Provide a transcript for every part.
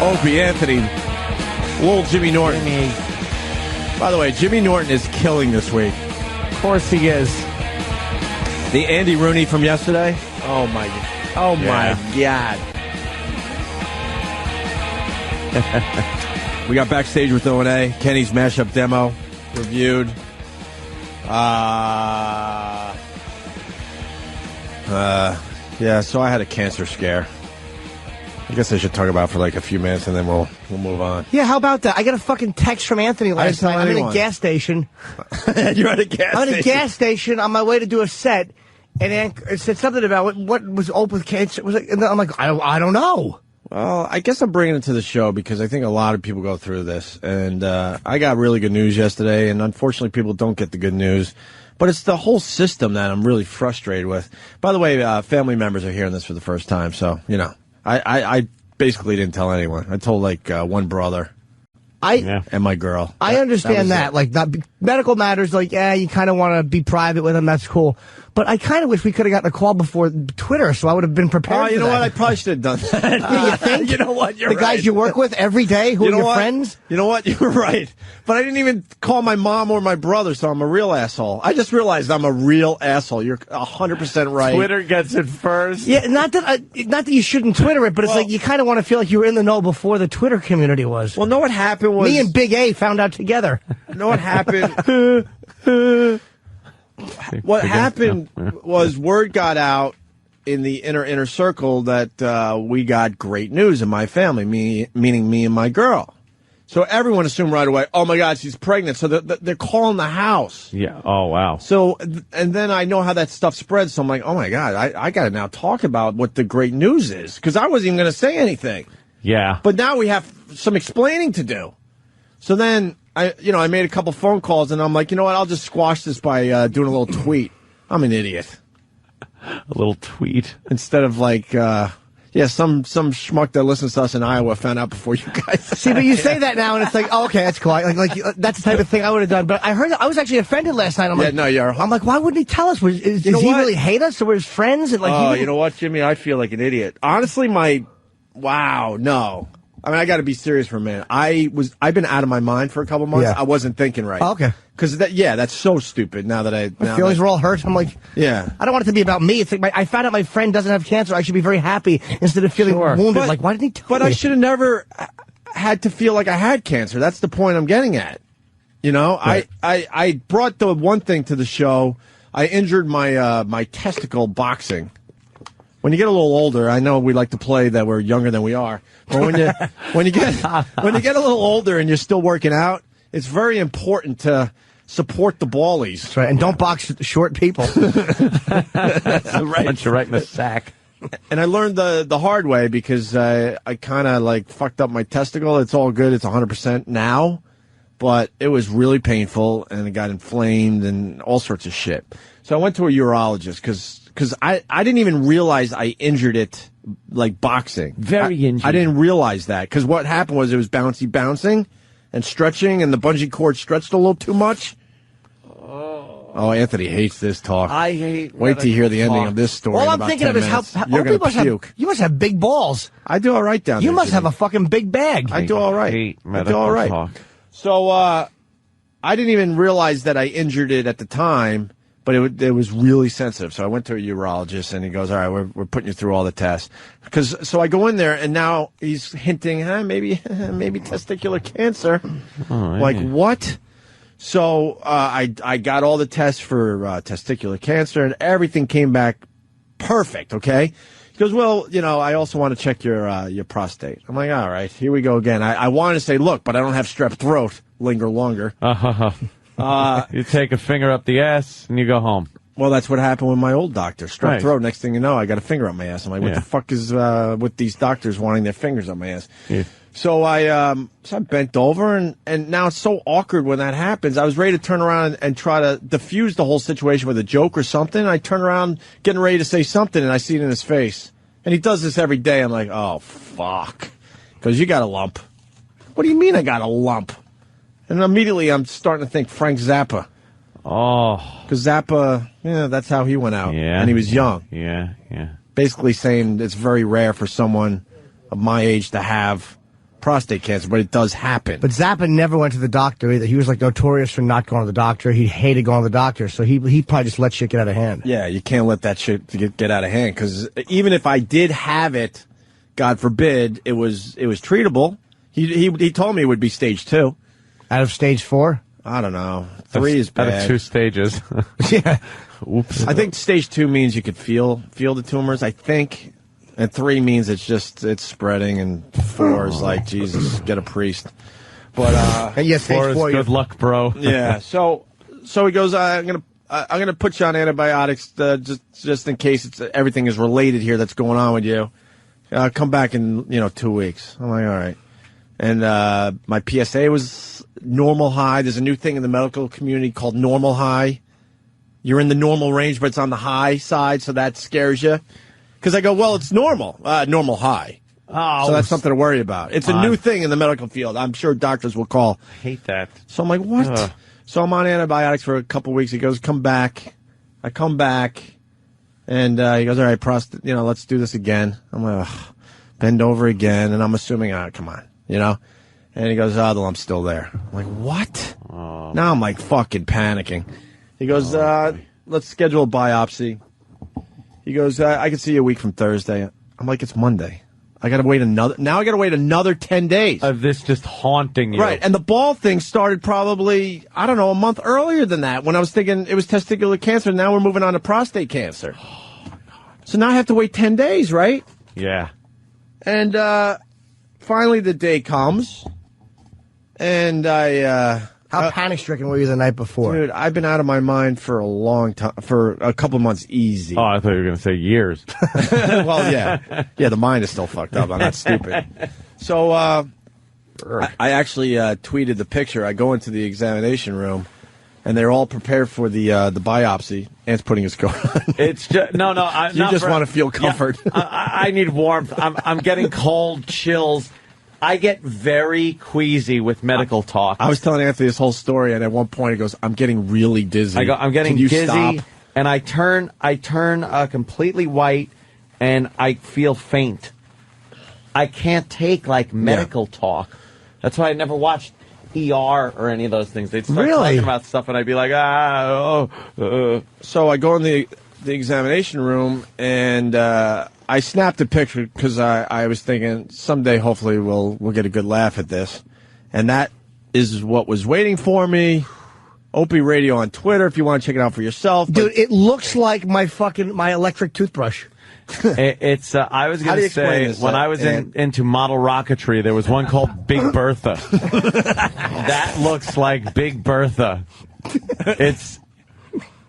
Opie Anthony, little Jimmy Norton. By the way, Jimmy Norton is killing this week. Of course he is. The Andy Rooney from yesterday. Oh my God. We got backstage with O&A. Kenny's mashup demo reviewed. Yeah, so I had a cancer scare. I guess I should talk about it for like a few minutes and then we'll move on. Yeah, how about that? I got a fucking text from Anthony last night. I'm in a gas station. You're at a gas station? I'm at a gas station on my way to do a set, and it said something about what was Ope with cancer. And I'm like, I don't know. Well, I guess I'm bringing it to the show because I think a lot of people go through this. And I got really good news yesterday, and unfortunately people don't get the good news. But it's the whole system that I'm really frustrated with. By the way, family members are hearing this for the first time, so, you know. I basically didn't tell anyone. I told, like, one brother and my girl. I understand that. Like, medical matters, like, you kind of want to be private with them. That's cool. But I kind of wish we could have gotten a call before Twitter, so I would have been prepared. Oh, you know what? I probably should have done that. Yeah, you think? You know what? You're the guys you work with every day who are your friends? You know what? You're right. But I didn't even call my mom or my brother, so I'm a real asshole. I just realized I'm a real asshole. You're 100% right. Twitter gets it first. Yeah, not that you shouldn't Twitter it, but it's like you kind of want to feel like you were in the know before the Twitter community was. Well, know what happened was... Me and Big A found out together. Know what happened... What happened was word got out in the inner circle that we got great news in my family, meaning me and my girl. So everyone assumed right away, oh, my God, she's pregnant. So they're calling the house. Yeah. Oh, wow. So, and then I know how that stuff spreads. So I'm like, oh, my God, I got to now talk about what the great news is. Because I wasn't even going to say anything. Yeah. But now we have some explaining to do. So then... I made a couple phone calls, and I'm like, you know what? I'll just squash this by doing a little tweet. I'm an idiot. A little tweet instead of like, some schmuck that listens to us in Iowa found out before you guys. See, but you say that now, and it's like, oh, okay, that's cool. Like that's the type of thing I would have done. But I was actually offended last night. I'm like, why wouldn't he tell us? Does he really hate us, or we're his friends? And like, you know what, Jimmy? I feel like an idiot. Honestly, no. I mean, I got to be serious for a minute. I've been out of my mind for a couple months. Yeah. I wasn't thinking right. Oh, okay. Because that's so stupid. Now that my feelings were all hurt. I'm like, yeah. I don't want it to be about me. It's like I found out my friend doesn't have cancer. I should be very happy instead of feeling wounded. Like, why didn't he tell me? But I should have never had to feel like I had cancer. That's the point I'm getting at. You know, right. I brought the one thing to the show. I injured my testicle boxing. When you get a little older, I know we like to play that we're younger than we are. But when you get a little older and you're still working out, it's very important to support the ballies. That's right, and don't box short people. That's right. Once you're right in the sack. And I learned the hard way because I kind of like fucked up my testicle. It's all good. It's 100% now, but it was really painful and it got inflamed and all sorts of shit. So I went to a urologist because I didn't even realize I injured it like boxing. Very injured. I didn't realize that because what happened was it was bouncing and stretching, and the bungee cord stretched a little too much. Oh, Anthony hates this talk. I hate. Wait till you hear the ending of this story. All I'm thinking of is how you're going to puke. You must have big balls. I do all right down there. You must have a fucking big bag. I do all right. I do all right. Talk. So I didn't even realize that I injured it at the time. But it was really sensitive. So I went to a urologist, and he goes, all right, we're putting you through all the tests. So I go in there, and now he's hinting, maybe testicular cancer. Oh, like, what? So I got all the tests for testicular cancer, and everything came back perfect, okay? He goes, well, I also want to check your prostate. I'm like, all right, here we go again. I wanted to say, look, but I don't have strep throat. Linger longer. You take a finger up the ass and you go home. Well, that's what happened with my old doctor. Strep throat. Next thing you know, I got a finger up my ass. I'm like, what the fuck is with these doctors wanting their fingers up my ass? Yeah. So I bent over, and now it's so awkward when that happens. I was ready to turn around and try to diffuse the whole situation with a joke or something. I turn around, getting ready to say something, and I see it in his face. And he does this every day. I'm like, oh, fuck. Because you got a lump. What do you mean I got a lump? And immediately I'm starting to think Frank Zappa. Oh. Because Zappa, that's how he went out. Yeah. And he was young. Yeah. Basically saying it's very rare for someone of my age to have prostate cancer, but it does happen. But Zappa never went to the doctor either. He was like notorious for not going to the doctor. He hated going to the doctor, so he probably just let shit get out of hand. Yeah, you can't let that shit get out of hand, because even if I did have it, God forbid, it was treatable. He told me it would be stage 2. Out of stage 4? I don't know. 3 is bad. Out of 2 stages. Yeah. Oops. I think stage 2 means you could feel the tumors, I think. And 3 means it's spreading, and 4 is like, Jesus, get a priest. But and yeah, stage 4 is good luck, bro. Yeah. So he goes, I'm gonna put you on antibiotics just in case everything is related here that's going on with you. Come back in 2 weeks. I'm like, all right. And my PSA was normal high. There's a new thing in the medical community called normal high. You're in the normal range, but it's on the high side, so that scares you. Because I go, well, it's normal high. Oh, so that's something to worry about. It's a new thing in the medical field. I'm sure doctors will call. I hate that. So I'm like, what? Ugh. So I'm on antibiotics for a couple weeks. He goes, come back. I come back, and he goes, all right, let's do this again. I'm like, ugh, bend over again, and I'm assuming, come on, And he goes, the lump's still there. I'm like, what? Oh. Now I'm like fucking panicking. He goes, let's schedule a biopsy. He goes, I can see you a week from Thursday. I'm like, it's Monday. I got to wait another 10 days. Of this just haunting you. Right. And the ball thing started probably, I don't know, a month earlier than that, when I was thinking it was testicular cancer. Now we're moving on to prostate cancer. Oh, my God. So now I have to wait 10 days, right? Yeah. And finally the day comes, and how panic-stricken were you the night before? Dude, I've been out of my mind for a long time, for a couple months easy. Oh, I thought you were going to say years. Well, yeah. Yeah, the mind is still fucked up. I'm not stupid. So I actually tweeted the picture. I go into the examination room, and they're all prepared for the biopsy. Ant's putting his coat on. It's just, no. You just want to feel comfort. Yeah, I need warmth. I'm getting cold chills. I get very queasy with medical talk. I was telling Anthony this whole story, and at one point he goes, I'm getting really dizzy. I go, I'm getting dizzy, and I turn completely white, and I feel faint. I can't take, medical talk. That's why I never watched ER or any of those things. They'd start talking about stuff, and I'd be like, So I go in the examination room, and I snapped a picture because I was thinking someday hopefully we'll get a good laugh at this. And that is what was waiting for me. Opie Radio on Twitter if you want to check it out for yourself. Dude, it looks like my electric toothbrush. I was going to say, when I was into model rocketry, there was one called Big Bertha. That looks like Big Bertha.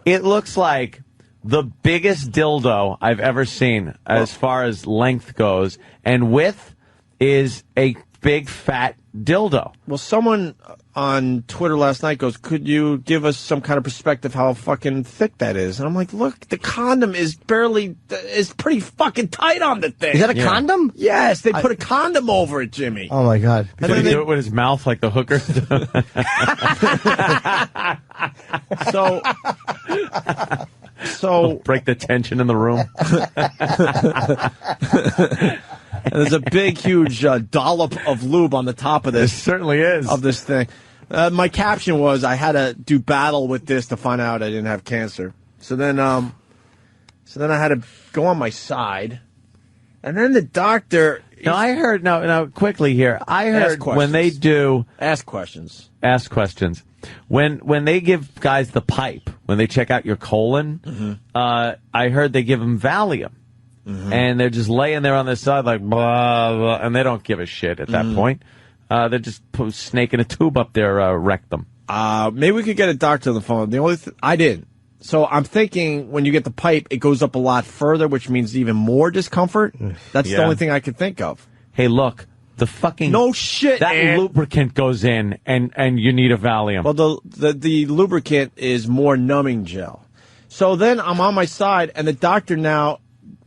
It looks like the biggest dildo I've ever seen as far as length goes, and width is a big fat dildo. Well, someone on Twitter last night goes, could you give us some kind of perspective how fucking thick that is? And I'm like, look, the condom is pretty fucking tight on the thing. Is that a condom? Yes, they put a condom over it, Jimmy. Oh, my God. Did he do it with his mouth like the hooker? So break the tension in the room. There's a big, huge dollop of lube on the top of this. It certainly is. Of this thing. My caption was, I had to do battle with this to find out I didn't have cancer. So then I had to go on my side. And then the doctor... Now, I heard... Now, quickly here. I heard when they do... Ask questions. Ask questions. When they give guys the pipe, when they check out your colon, I heard they give them Valium. And they're just laying there on their side like, blah, blah, and they don't give a shit at that point. They're just snaking a tube up their rectum. Maybe we could get a doctor on the phone. The only I didn't. So I'm thinking when you get the pipe, it goes up a lot further, which means even more discomfort. That's the only thing I could think of. Hey, look. The fucking no shit. That lubricant goes in, and you need a Valium. Well, the lubricant is more numbing gel. So then I'm on my side, and the doctor now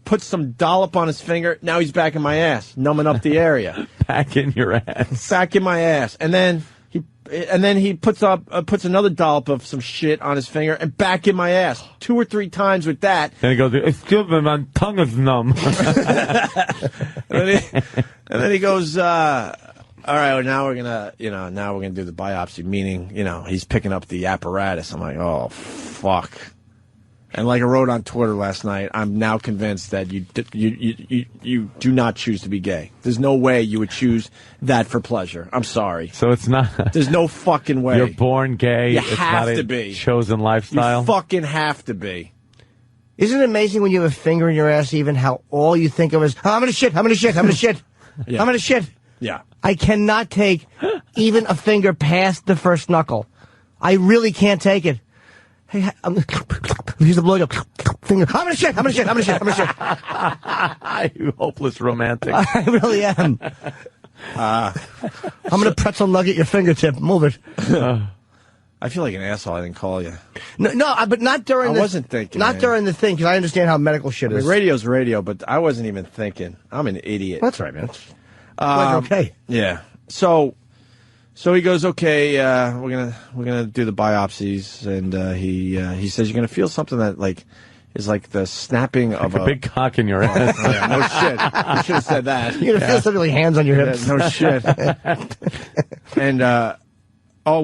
puts some dollop on his finger. Now he's back in my ass, numbing up the area. Back in your ass. Back in my ass, and then he puts another dollop of some shit on his finger and back in my ass 2 or 3 times with that. Then he goes, "Excuse me, my tongue is numb." And then he goes, all right, well, now we're gonna do the biopsy, meaning, he's picking up the apparatus. I'm like, oh, fuck. And like I wrote on Twitter last night, I'm now convinced that you do not choose to be gay. There's no way you would choose that for pleasure. I'm sorry. So it's not. There's no fucking way. You're born gay. You it's have not to a be. Chosen lifestyle. You fucking have to be. Isn't it amazing when you have a finger in your ass, even how all you think of is, oh, I'm gonna shit, I'm gonna shit, I'm gonna shit, Yeah. I'm gonna shit. Yeah. I cannot take even a finger past the first knuckle. I really can't take it. Hey, here's the blowjob. Finger. I'm gonna shit. I'm gonna shit. I'm gonna shit. I'm gonna shit. You hopeless romantic. I really am. I'm gonna pretzel nugget your fingertip. Move it. I feel like an asshole. I didn't call you. No, but not during. I wasn't thinking. Not man. during the thing, because I understand how medical shit is. Radio's radio, but I wasn't even thinking. I'm an idiot. That's right, man. Okay. Yeah. So he goes, okay, we're gonna do the biopsies, and he says you're gonna feel something that is like the snapping of a big cock in your ass. Yeah, no shit. You should have said that. You're gonna feel something like hands on your hips. Yeah, no shit. And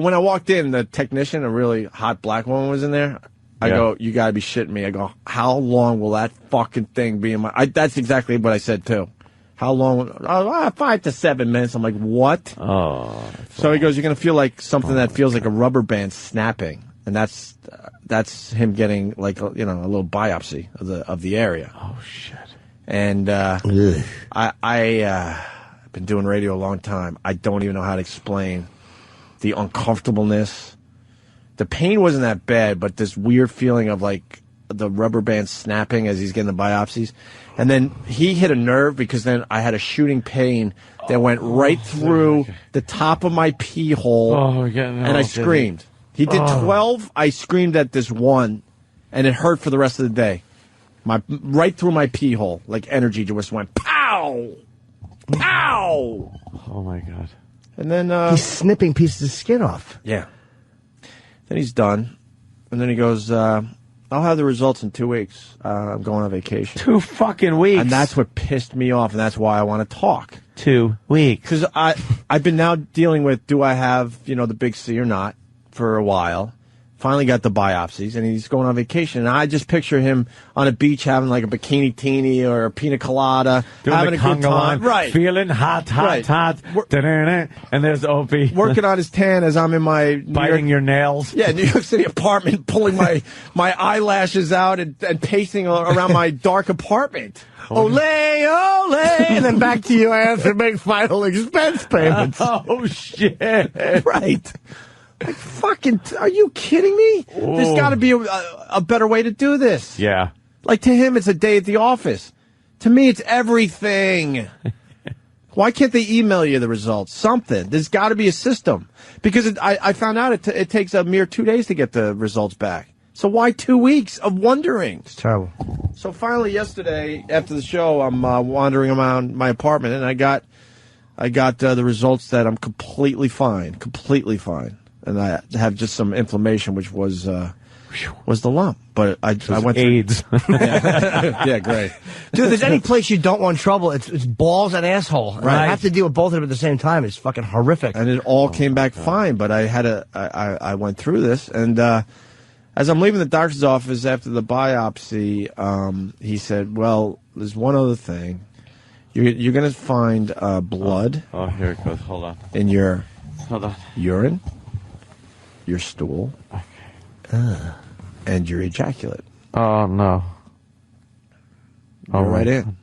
when I walked in, the technician, a really hot black woman, was in there. I go, you gotta be shitting me. I go, how long will that fucking thing be in my? That's exactly what I said too. How long? 5 to 7 minutes. I'm like, what? Oh. So he goes, you're going to feel like something that feels like a rubber band snapping. And that's him getting like, a little biopsy of the area. Oh, shit. And I've been doing radio a long time. I don't even know how to explain the uncomfortableness. The pain wasn't that bad, but this weird feeling of like the rubber band snapping as he's getting the biopsies. And then he hit a nerve because then I had a shooting pain that went right through the top of my pee hole, and I screamed. He did 12. I screamed at this one, and it hurt for the rest of the day. Right through my pee hole, like energy just went pow, pow. Oh my God! And then he's snipping pieces of skin off. Yeah. Then he's done, and then he goes, I'll have the results in 2 weeks. I'm going on vacation. 2 fucking weeks. And that's what pissed me off, and that's why I want to talk. 2 weeks. Because I've been now dealing with, do I have, the big C or not, for a while. Finally got the biopsies, and he's going on vacation. And I just picture him on a beach having like a bikini teeny or a pina colada, doing having the a good conga time. line, Right. Feeling hot. And there's Opie. Working on his tan as I'm in my biting your nails. Yeah, New York City apartment, pulling my eyelashes out and pacing around my dark apartment. Ole, ole, and then back to you after make final expense payments. Oh, shit. Right. Like, fucking, are you kidding me? Ooh. There's got to be a better way to do this. Yeah. Like, to him, it's a day at the office. To me, it's everything. Why can't they email you the results? Something. There's got to be a system. Because I found out it takes a mere 2 days to get the results back. So why 2 weeks of wondering? It's terrible. So finally yesterday, after the show, I'm wandering around my apartment, and I got the results that I'm completely fine. And I have just some inflammation, which was the lump. But I went through AIDS. Yeah, great. Dude, if there's any place you don't want trouble, it's balls and asshole. And I have to deal with both of them at the same time. It's fucking horrific. And it all came back fine, but I went through this, and as I'm leaving the doctor's office after the biopsy, he said, well, there's one other thing. You're going to find blood. Oh, here it goes. Hold on. In your Hold on. urine, your stool, and your ejaculate. Oh, no. You're right in.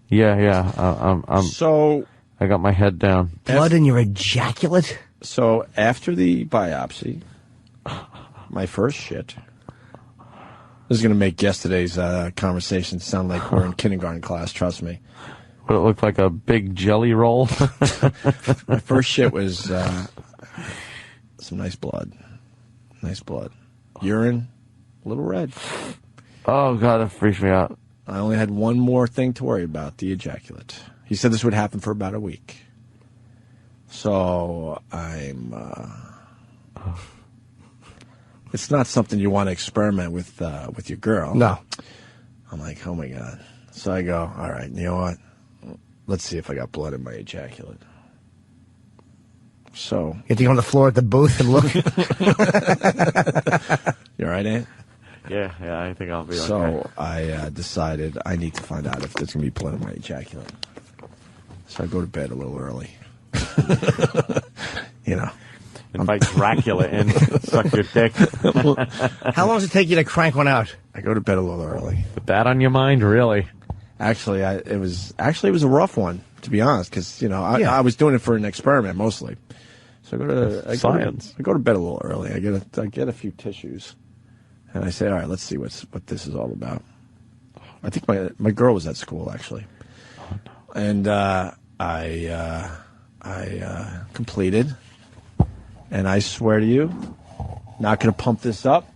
Yeah. So I got my head down. Blood in your ejaculate? So after the biopsy, my first shit. This is going to make yesterday's conversation sound like we're in kindergarten class, trust me. Would it look like a big jelly roll? My first shit was some nice blood. Nice blood. Urine, a little red. Oh, God, that freaks me out. I only had one more thing to worry about, the ejaculate. He said this would happen for about a week. So I'm... It's not something you want to experiment with your girl. No. I'm like, oh, my God. So I go, all right, you know what? Let's see if I got blood in my ejaculate. So you have to go on the floor at the booth and look. You all right, Ant? Yeah, I think I'll be okay. So I decided I need to find out if there's going to be blood in my ejaculate. So I go to bed a little early. You know. Invite Dracula in, suck your dick. How long does it take you to crank one out? I go to bed a little early. With that on your mind, really? Actually, it was a rough one, to be honest, because I was doing it for an experiment mostly. So I go to bed a little early. I get a few tissues, and I say, all right, let's see what this is all about. I think my girl was at school actually, and I completed, and I swear to you, not going to pump this up.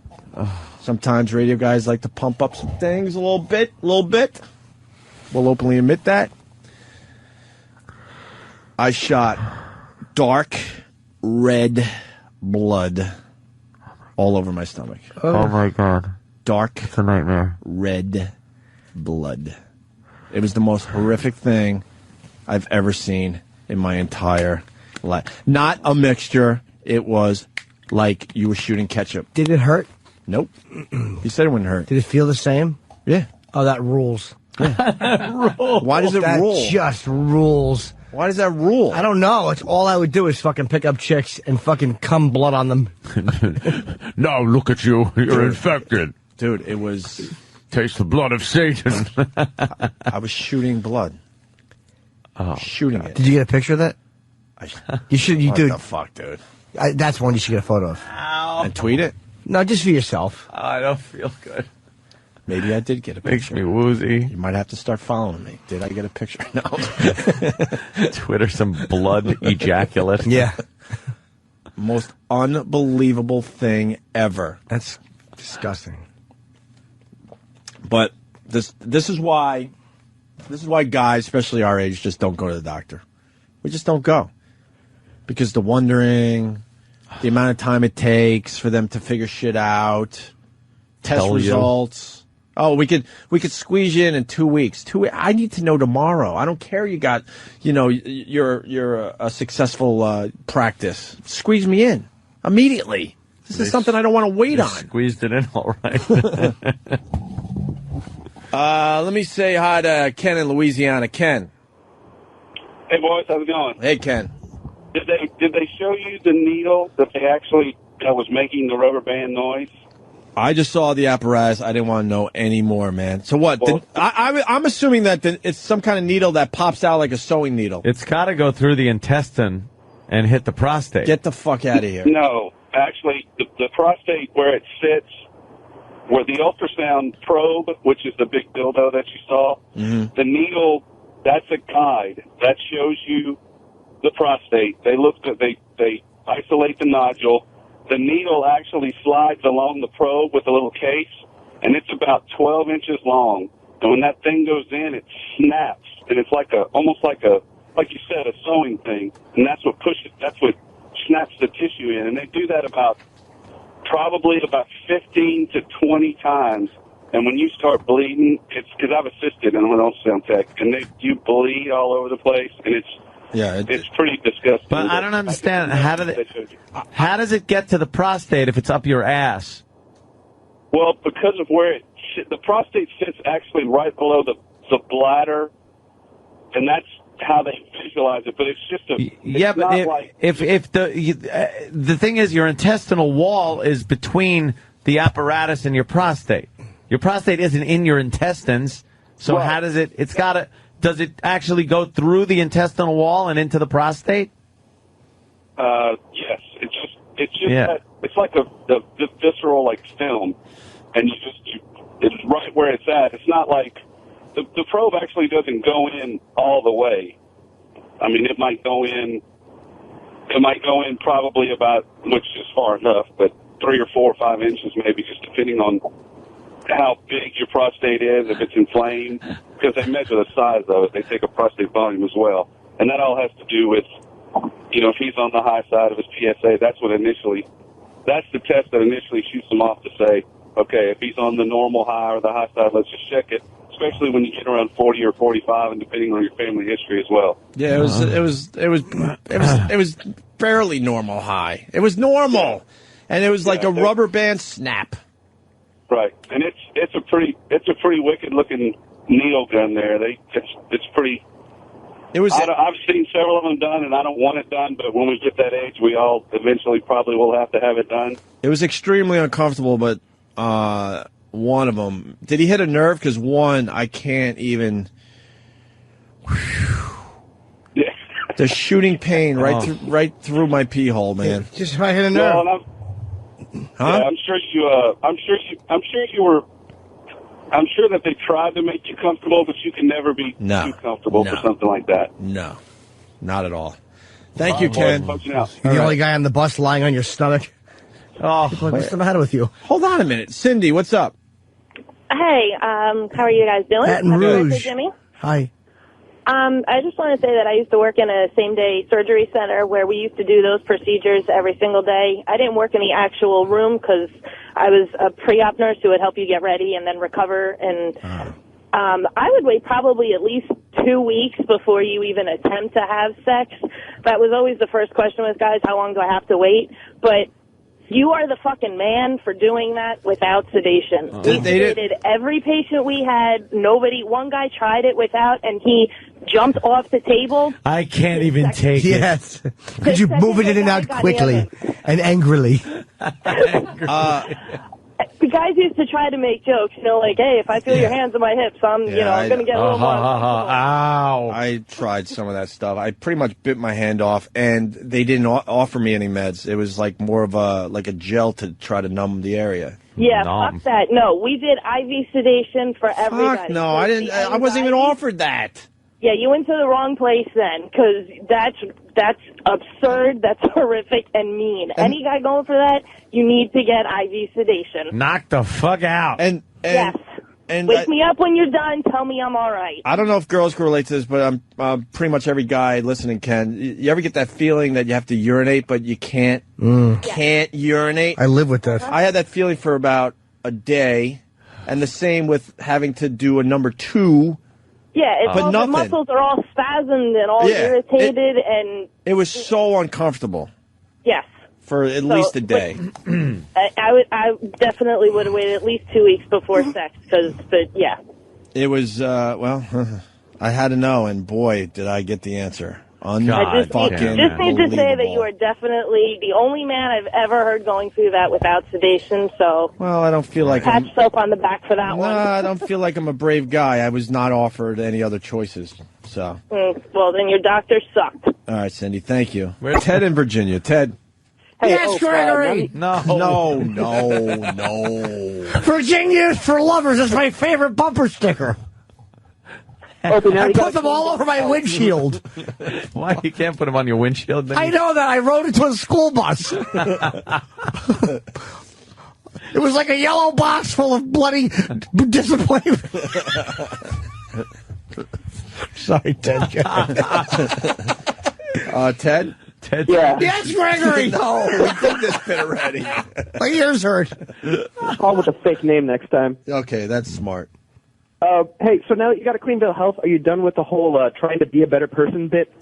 Sometimes radio guys like to pump up some things a little bit. We'll openly admit that. I shot dark red blood all over my stomach. Oh my God. Dark. It's a nightmare. Red blood. It was the most horrific thing I've ever seen in my entire life. Not a mixture. It was like you were shooting ketchup. Did it hurt? Nope. You said it wouldn't hurt. Did it feel the same? Yeah. Oh, that rules. Why does it rule? That just rules. Why does that rule? I don't know. It's all I would do is fucking pick up chicks and fucking cum blood on them. Now look at you. You're infected. Dude, it was... Taste the blood of Satan. I was shooting blood. Oh, shooting God. it. Did you get a picture of that? You should. You do. What the fuck, dude? That's one you should get a photo of. Ow. And tweet it? No, just for yourself. I don't feel good. Maybe I did get a Makes picture. me woozy. You might have to start following me. Did I get a picture? No. Twitter some blood ejaculate. Yeah. Most unbelievable thing ever. That's disgusting. But this is why guys, especially our age, just don't go to the doctor. We just don't go. Because the wondering, the amount of time it takes for them to figure shit out, test results. Oh, we could squeeze you in 2 weeks. I need to know tomorrow. I don't care. You got, you're a successful practice. Squeeze me in immediately. This is something I don't want to wait on. Squeezed it in all right. Let me say hi to Ken in Louisiana. Ken. Hey boys, how's it going? Hey Ken. Did they show you the needle that was making the rubber band noise? I just saw the apparatus. I didn't want to know any more, man. So what? I'm assuming that it's some kind of needle that pops out like a sewing needle. It's got to go through the intestine and hit the prostate. Get the fuck out of here. No, actually, the prostate where it sits, where the ultrasound probe, which is the big dildo that you saw, the needle, that's a guide that shows you the prostate. They isolate the nodule. The needle actually slides along the probe with a little case, and it's about 12 inches long. And when that thing goes in, it snaps, and it's almost like you said, a sewing thing. And that's what snaps the tissue in. And they do that probably about 15 to 20 times. And when you start bleeding, it's because I've assisted in an ultrasound tech, and you bleed all over the place, and it's pretty disgusting. But I don't understand. How does it get to the prostate if it's up your ass? Well, because of where the prostate sits actually right below the bladder, and that's how they visualize it. But it's just if the thing is, your intestinal wall is between the apparatus and your prostate. Your prostate isn't in your intestines, so how does it? Does it actually go through the intestinal wall and into the prostate? Yes. It's just that it's like the visceral film, and it's right where it's at. It's not like the probe actually doesn't go in all the way. I mean, it might go in probably about, which is far enough, but 3 or 4 or 5 inches maybe, just depending on how big your prostate is, if it's inflamed, because they measure the size of it. They take a prostate volume as well. And that all has to do with, if he's on the high side of his PSA, that's the test that initially shoots him off to say, okay, if he's on the normal high or the high side, let's just check it. especially when you get around 40 or 45, and depending on your family history as well. Yeah, it was fairly normal high. It was normal, and it was like a rubber band snap. Right, and it's a pretty wicked looking needle gun there. It's pretty. It was. I've seen several of them done, and I don't want it done. But when we get that age, we all eventually probably will have to have it done. It was extremely uncomfortable, but one of them, did he hit a nerve? Because one, I can't even. Yeah. The shooting pain right through my pee hole, man. Just if I hit a nerve. Well, huh? Yeah, I'm sure that they tried to make you comfortable, but you can never be too comfortable for something like that. No, not at all. Thank you, Ken. You're the only guy on the bus lying on your stomach. Oh, what's the matter with you? Hold on a minute, Cindy. What's up? Hey, how are you guys doing? Baton Rouge. Jimmy. Hi. I just want to say that I used to work in a same-day surgery center where we used to do those procedures every single day. I didn't work in the actual room because I was a pre-op nurse who would help you get ready and then recover. And I would wait probably at least 2 weeks before you even attempt to have sex. That was always the first question with guys, how long do I have to wait? But you are the fucking man for doing that without sedation. We sedated every patient we had. One guy tried it without, and he jumped off the table. I can't even take it. Yes. Could you move it in and out quickly and angrily? The guys used to try to make jokes, like, hey, if I feel your hands on my hips, I'm going to get a little more. Ow. I tried some of that stuff. I pretty much bit my hand off, and they didn't offer me any meds. It was like more of a gel to try to numb the area. Yeah, fuck that. No, we did IV sedation for everybody. Fuck no, I didn't. I wasn't even offered that. Yeah, you went to the wrong place then, because that's absurd, that's horrific, and mean. Any guy going for that, you need to get IV sedation. Knock the fuck out. Yes. And wake me up when you're done. Tell me I'm all right. I don't know if girls can relate to this, but pretty much every guy listening can. You ever get that feeling that you have to urinate, but you can't urinate? I live with that. I had that feeling for about a day, and the same with having to do a number 2. Yeah, it's all the muscles are all spasmed and all irritated, and it was so uncomfortable. Yes. For at least a day. I definitely would have waited at least 2 weeks before sex, yeah. It was, I had to know, and boy, did I get the answer. I just need to say that you are definitely the only man I've ever heard going through that without sedation, so... Well, I don't feel like pat yourself on the back for that one. I don't feel like I'm a brave guy. I was not offered any other choices, so... well, then your doctor sucked. All right, Cindy, thank you. Where's Ted in Virginia? Ted? Hey, yes, Gregory! No. Virginia for lovers is my favorite bumper sticker. I put them all over my windshield. Why? You can't put them on your windshield? I know that. I rode it to a school bus. It was like a yellow box full of bloody disappointment. Sorry, Ted. Ted? Ted? Yeah. Yes, Gregory! No, we did this bit already. My ears hurt. Call with a fake name next time. Okay, that's smart. Hey, so now that you got a clean bill of health, are you done with the whole trying to be a better person bit?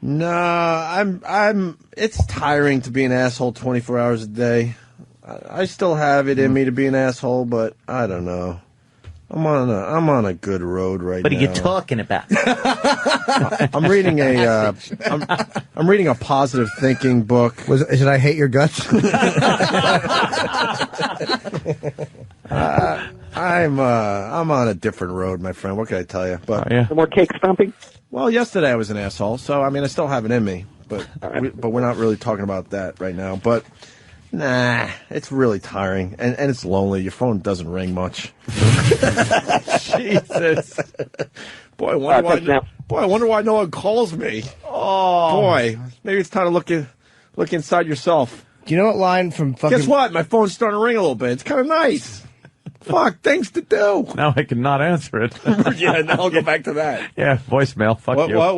No, it's tiring to be an asshole 24 hours a day. I still have it in me to be an asshole, but I don't know. I'm on a good road right now. What are you talking about? I'm reading I'm reading a positive thinking book. Is it I Hate Your Guts? I'm on a different road, my friend. What can I tell you? But Some more cake stomping? Well, yesterday I was an asshole, so I mean I still have it in me, but we're not really talking about that right now. But nah, it's really tiring and it's lonely. Your phone doesn't ring much. Jesus. Boy, I wonder why no one calls me. Oh, boy, maybe it's time to look inside yourself. Do you know what line from fucking... Guess what? My phone's starting to ring a little bit. It's kind of nice. Fuck, things to do. Now I cannot answer it. Yeah, now I'll go back to that. Yeah, voicemail. Fuck you. What?